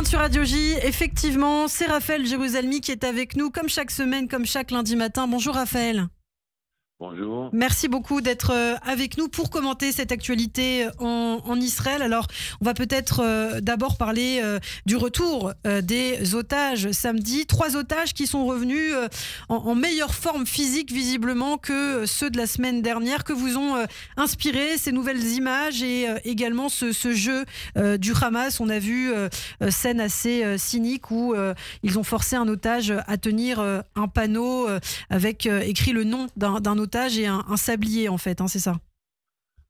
Pointe sur Radio J. Effectivement, c'est Raphaël Jérusalemi qui est avec nous, comme chaque semaine, comme chaque lundi matin. Bonjour Raphaël. Bonjour. Merci beaucoup d'être avec nous pour commenter cette actualité en Israël. Alors, on va peut-être d'abord parler du retour des otages samedi. 3 otages qui sont revenus en meilleure forme physique, visiblement, que ceux de la semaine dernière. Que vous ont inspiré ces nouvelles images et également ce jeu du Hamas? On a vu scène assez cynique où ils ont forcé un otage à tenir un panneau avec écrit le nom d'un otage et un sablier, en fait, hein, c'est ça?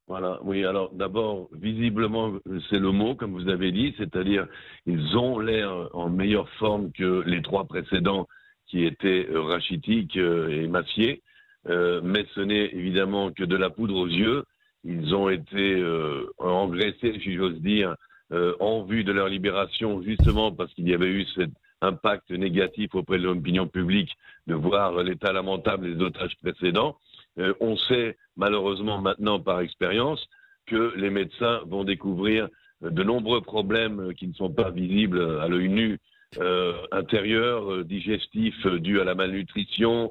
Voilà, oui, alors d'abord, visiblement, c'est le mot, comme vous avez dit, c'est-à-dire ils ont l'air en meilleure forme que les 3 précédents qui étaient rachitiques et massiers, mais ce n'est évidemment que de la poudre aux yeux. Ils ont été engraissés, si j'ose dire, en vue de leur libération, justement parce qu'il y avait eu cet impact négatif auprès de l'opinion publique de voir l'état lamentable des otages précédents. On sait malheureusement maintenant par expérience que les médecins vont découvrir de nombreux problèmes qui ne sont pas visibles à l'œil nu, intérieurs, digestifs, dus à la malnutrition,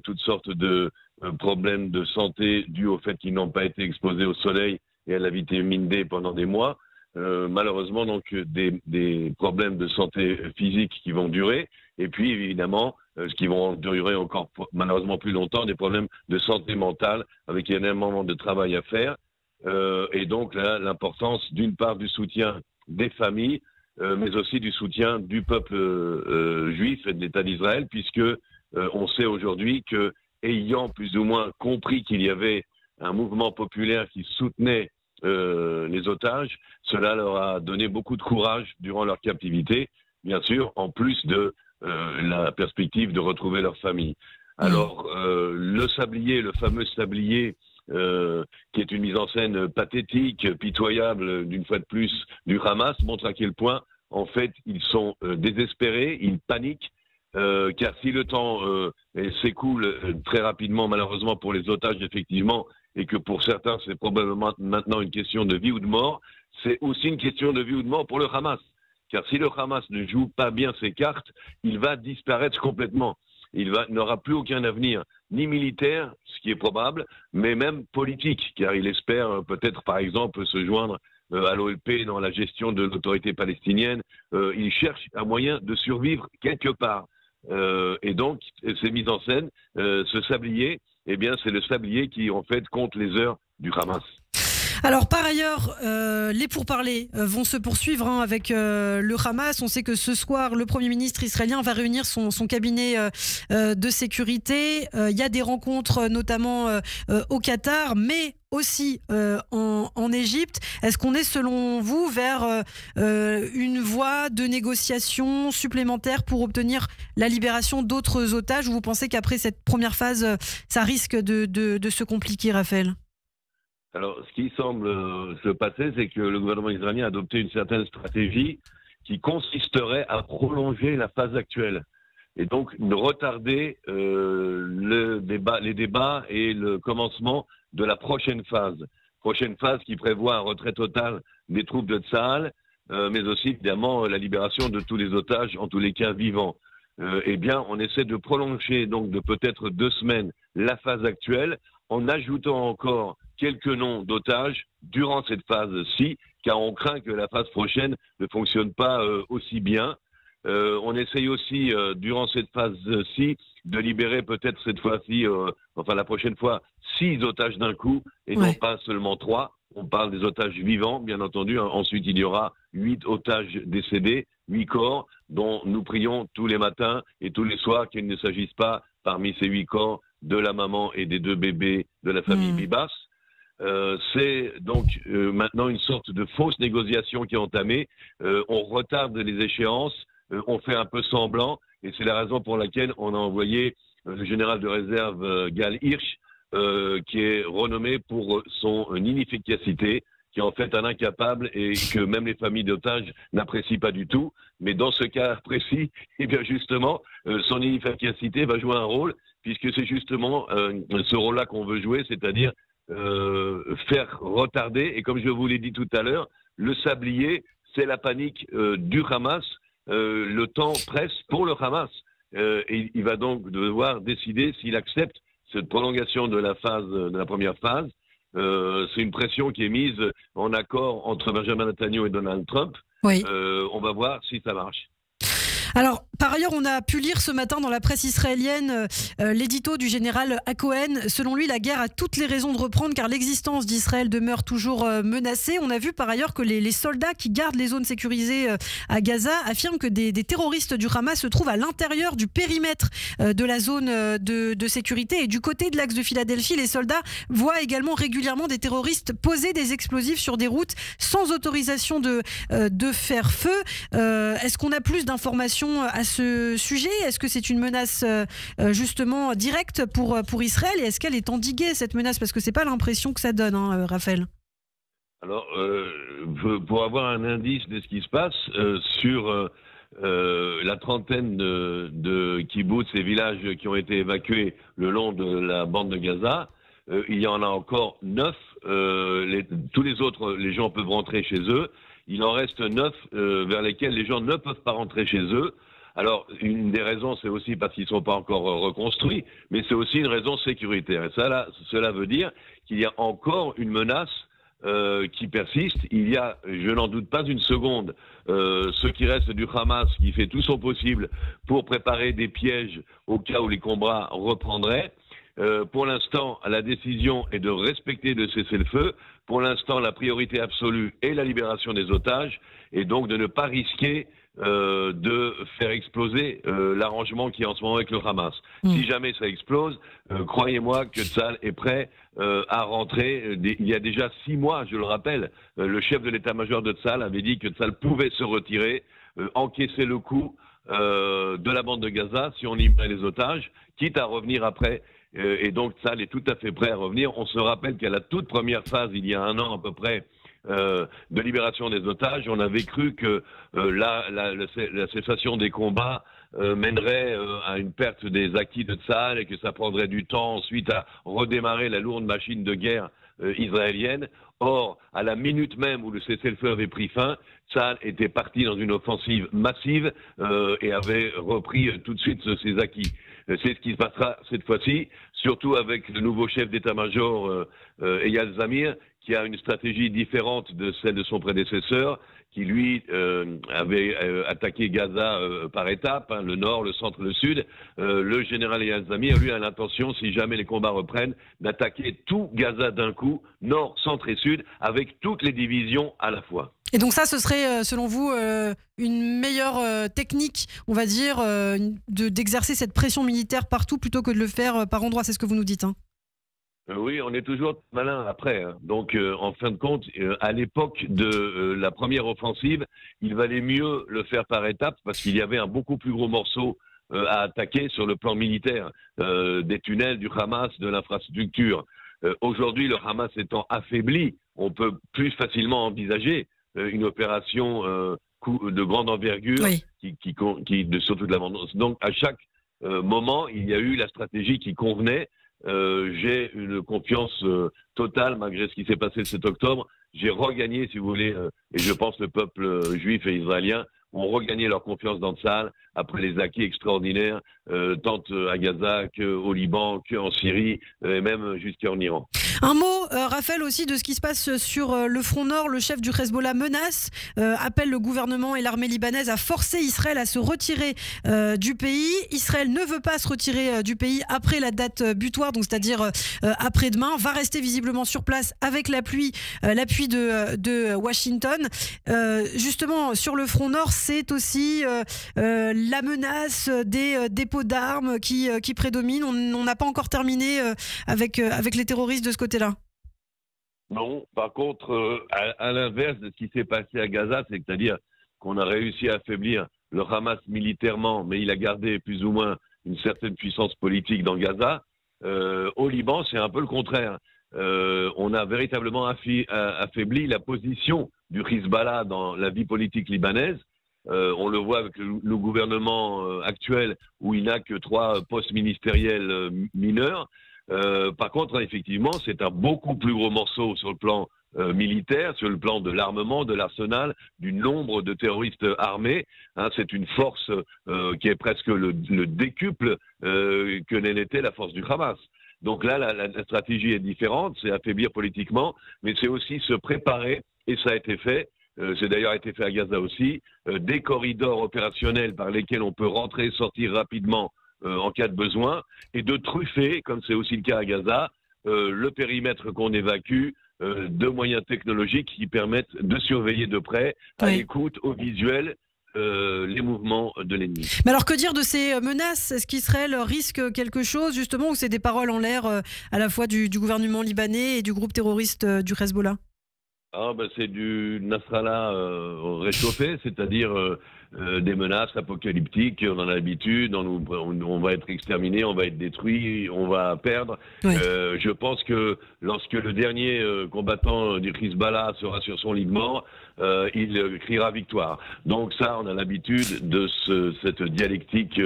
toutes sortes de problèmes de santé dus au fait qu'ils n'ont pas été exposés au soleil et à la vitamine D pendant des mois. Malheureusement donc des problèmes de santé physique qui vont durer, et puis évidemment ce qui vont durer encore malheureusement plus longtemps, des problèmes de santé mentale avec énormément de travail à faire, et donc là l'importance d'une part du soutien des familles, mais aussi du soutien du peuple juif et de l'État d'Israël, puisque on sait aujourd'hui que, ayant plus ou moins compris qu'il y avait un mouvement populaire qui soutenait les otages, cela leur a donné beaucoup de courage durant leur captivité, bien sûr, en plus de la perspective de retrouver leur famille. Alors, le sablier, le fameux sablier, qui est une mise en scène pathétique, pitoyable, d'une fois de plus, du Hamas, montre à quel point, en fait, ils sont désespérés, ils paniquent, car si le temps s'écoule très rapidement, malheureusement pour les otages, effectivement, et que pour certains, c'est probablement maintenant une question de vie ou de mort, c'est aussi une question de vie ou de mort pour le Hamas. Car si le Hamas ne joue pas bien ses cartes, il va disparaître complètement. Il n'aura plus aucun avenir, ni militaire, ce qui est probable, mais même politique, car il espère peut-être, par exemple, se joindre à l'OLP dans la gestion de l'autorité palestinienne. Il cherche un moyen de survivre quelque part. Et donc, ces mises en scène, ce sablier, eh bien, c'est le sablier qui, en fait, compte les heures du Hamas. Alors, par ailleurs, les pourparlers vont se poursuivre avec le Hamas. On sait que ce soir, le Premier ministre israélien va réunir son cabinet de sécurité. Il y a des rencontres, notamment au Qatar, mais aussi en Égypte. Est-ce qu'on est, selon vous, vers une voie de négociation supplémentaire pour obtenir la libération d'autres otages, ou vous pensez qu'après cette première phase, ça risque de se compliquer, Raphaël? Alors, ce qui semble se passer, c'est que le gouvernement israélien a adopté une certaine stratégie qui consisterait à prolonger la phase actuelle et donc de retarder les débats et le commencement de la prochaine phase. Prochaine phase qui prévoit un retrait total des troupes de Tsahal, mais aussi évidemment la libération de tous les otages, en tous les cas vivants. Eh bien, on essaie de prolonger donc de peut-être 2 semaines la phase actuelle en ajoutant encore quelques noms d'otages durant cette phase-ci, car on craint que la phase prochaine ne fonctionne pas aussi bien. On essaye aussi, durant cette phase-ci, de libérer peut-être cette fois-ci, enfin la prochaine fois, 6 otages d'un coup, et non pas seulement 3. On parle des otages vivants, bien entendu. Ensuite, il y aura 8 otages décédés, 8 corps, dont nous prions tous les matins et tous les soirs qu'il ne s'agisse pas, parmi ces 8 corps, de la maman et des 2 bébés de la famille Bibas. C'est donc maintenant une sorte de fausse négociation qui est entamée. On retarde les échéances, on fait un peu semblant, et c'est la raison pour laquelle on a envoyé le général de réserve Gal Hirsch, qui est renommé pour son inefficacité, qui est en fait un incapable et que même les familles d'otages n'apprécient pas du tout. Mais dans ce cas précis, eh bien justement, son inefficacité va jouer un rôle, puisque c'est justement ce rôle-là qu'on veut jouer, c'est-à-dire faire retarder, et comme je vous l'ai dit tout à l'heure, le sablier, c'est la panique du Hamas. Le temps presse pour le Hamas. Et il va donc devoir décider s'il accepte cette prolongation de la première phase. C'est une pression qui est mise en accord entre Benjamin Netanyahu et Donald Trump. Oui. On va voir si ça marche. Alors, par ailleurs, on a pu lire ce matin dans la presse israélienne l'édito du général Cohen. Selon lui, la guerre a toutes les raisons de reprendre car l'existence d'Israël demeure toujours menacée. On a vu par ailleurs que les soldats qui gardent les zones sécurisées à Gaza affirment que des terroristes du Hamas se trouvent à l'intérieur du périmètre de la zone de sécurité. Et du côté de l'axe de Philadelphie, les soldats voient également régulièrement des terroristes poser des explosifs sur des routes sans autorisation de faire feu. Est-ce qu'on a plus d'informations à ce sujet? Est-ce que c'est une menace justement directe pour Israël et est-ce qu'elle est endiguée cette menace? Parce que c'est pas l'impression que ça donne, hein, Raphaël. Alors, pour avoir un indice de ce qui se passe sur la trentaine de kibbutz et villages qui ont été évacués le long de la bande de Gaza, il y en a encore 9. Tous les autres, les gens peuvent rentrer chez eux. Il en reste 9 vers lesquels les gens ne peuvent pas rentrer chez eux. Alors, une des raisons, c'est aussi parce qu'ils ne sont pas encore reconstruits, mais c'est aussi une raison sécuritaire. Et cela veut dire qu'il y a encore une menace qui persiste. Il y a, je n'en doute pas une seconde, ce qui reste du Hamas qui fait tout son possible pour préparer des pièges au cas où les combats reprendraient. Pour l'instant, la décision est de respecter le cessez-le-feu. Pour l'instant, la priorité absolue est la libération des otages et donc de ne pas risquer de faire exploser l'arrangement qui est en ce moment avec le Hamas. Si jamais ça explose, croyez-moi que Tzahal est prêt à rentrer. Il y a déjà 6 mois, je le rappelle, le chef de l'état-major de Tzahal avait dit que Tzahal pouvait se retirer, encaisser le coup de la bande de Gaza si on libérait les otages, quitte à revenir après. Et donc Tzahal est tout à fait prêt à revenir. On se rappelle qu'à la toute première phase, il y a 1 an à peu près, de libération des otages, on avait cru que la cessation des combats mènerait à une perte des acquis de Tzahal et que ça prendrait du temps ensuite à redémarrer la lourde machine de guerre israélienne. Or, à la minute même où le cessez-le-feu avait pris fin, Tzahal était parti dans une offensive massive et avait repris tout de suite ses acquis. C'est ce qui se passera cette fois-ci, surtout avec le nouveau chef d'état-major, Eyal Zamir, qui a une stratégie différente de celle de son prédécesseur, qui lui avait attaqué Gaza par étapes, hein, le nord, le centre, le sud. Le général Eyal Zamir, lui, a l'intention, si jamais les combats reprennent, d'attaquer tout Gaza d'un coup, nord, centre et sud, avec toutes les divisions à la fois. Et donc ça, ce serait, selon vous, une meilleure technique, on va dire, d'exercer cette pression militaire partout plutôt que de le faire par endroits, c'est ce que vous nous dites, hein? Oui, on est toujours malin après. Hein. Donc, en fin de compte, à l'époque de la première offensive, il valait mieux le faire par étapes parce qu'il y avait un beaucoup plus gros morceau à attaquer sur le plan militaire, des tunnels, du Hamas, de l'infrastructure. Aujourd'hui, le Hamas étant affaibli, on peut plus facilement envisager une opération de grande envergure sur toute la bande. Donc, à chaque moment, il y a eu la stratégie qui convenait. J'ai une confiance totale malgré ce qui s'est passé le 7 octobre. J'ai regagné, si vous voulez, et je pense le peuple juif et israélien ont regagné leur confiance dans Tzahal après les acquis extraordinaires, tant à Gaza qu'au Liban, qu'en Syrie, et même jusqu'en Iran. Un mot, Raphaël, aussi de ce qui se passe sur le front nord. Le chef du Hezbollah menace, appelle le gouvernement et l'armée libanaise à forcer Israël à se retirer du pays. Israël ne veut pas se retirer du pays après la date butoir, donc c'est-à-dire après-demain, va rester visiblement sur place avec l'appui de Washington. Justement, sur le front nord, c'est aussi la menace des dépôts d'armes qui prédomine. On n'a pas encore terminé avec les terroristes de ce côté-là. Non, par contre, à l'inverse de ce qui s'est passé à Gaza, c'est-à-dire qu'on a réussi à affaiblir le Hamas militairement, mais il a gardé plus ou moins une certaine puissance politique dans Gaza. Au Liban, c'est un peu le contraire. On a véritablement affaibli la position du Hezbollah dans la vie politique libanaise. On le voit avec le gouvernement actuel où il n'a que 3 postes ministériels mineurs. Par contre, effectivement, c'est un beaucoup plus gros morceau sur le plan militaire, sur le plan de l'armement, de l'arsenal, du nombre de terroristes armés. C'est une force qui est presque le décuple que n'était la force du Hamas. Donc là, la stratégie est différente, c'est affaiblir politiquement, mais c'est aussi se préparer, et ça a été fait. C'est d'ailleurs été fait à Gaza aussi, des corridors opérationnels par lesquels on peut rentrer et sortir rapidement en cas de besoin, et de truffer, comme c'est aussi le cas à Gaza, le périmètre qu'on évacue, de moyens technologiques qui permettent de surveiller de près, à l'écoute, au visuel, les mouvements de l'ennemi. Mais alors que dire de ces menaces? Est-ce qu'Israël risque quelque chose justement, ou c'est des paroles en l'air à la fois du gouvernement libanais et du groupe terroriste du Hezbollah? C'est du Nasrallah réchauffé, c'est-à-dire des menaces apocalyptiques, on en a l'habitude, on va être exterminé, on va être détruit, on va perdre. Je pense que lorsque le dernier combattant du Hezbollah sera sur son lit de mort, il criera victoire. Donc ça, on a l'habitude de cette dialectique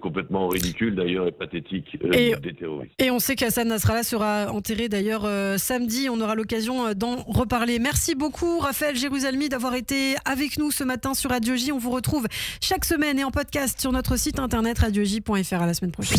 complètement ridicule d'ailleurs et pathétique des terroristes. Et on sait qu'Hassan Nasrallah sera enterré d'ailleurs samedi, on aura l'occasion d'en reparler. Merci beaucoup Raphaël Jérusalemi d'avoir été avec nous ce matin sur Radio J. On vous retrouve chaque semaine et en podcast sur notre site internet radioj.fr. À la semaine prochaine.